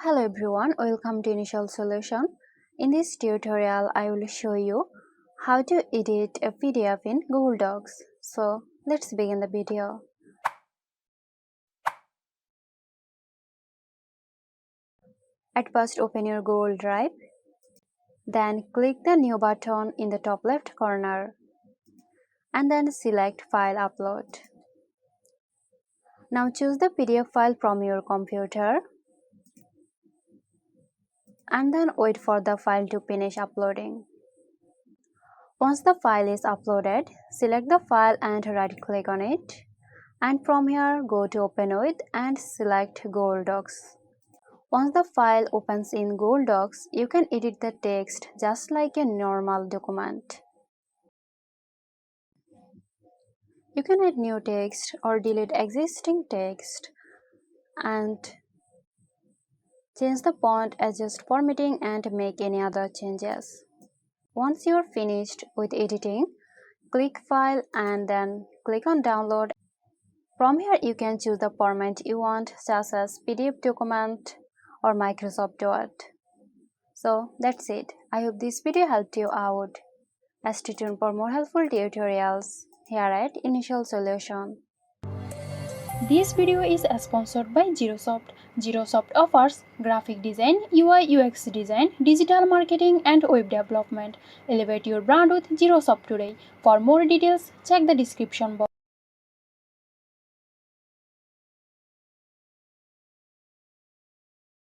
Hello everyone, welcome to Initial Solution. In this tutorial, I will show you how to edit a PDF in Google Docs. So let's begin the video. At first, open your Google Drive. Then click the New button in the top left corner. And then select File Upload. Now choose the PDF file from your computer. And then wait for the file to finish uploading. Once the file is uploaded, select the file and right-click on it. And from here, go to Open With and select Google Docs. Once the file opens in Google Docs, you can edit the text just like a normal document. You can add new text or delete existing text and change the font, adjust formatting, and make any other changes. Once you are finished with editing, click File and then click on Download. From here, you can choose the format you want, such as PDF document or Microsoft Word. So that's it. I hope this video helped you out. Stay tuned for more helpful tutorials here at Initial Solution. This video is sponsored by Zerosoft. Zerosoft offers graphic design, UI UX design, digital marketing and web development. Elevate your brand with Zerosoft today. For more details, check the description box.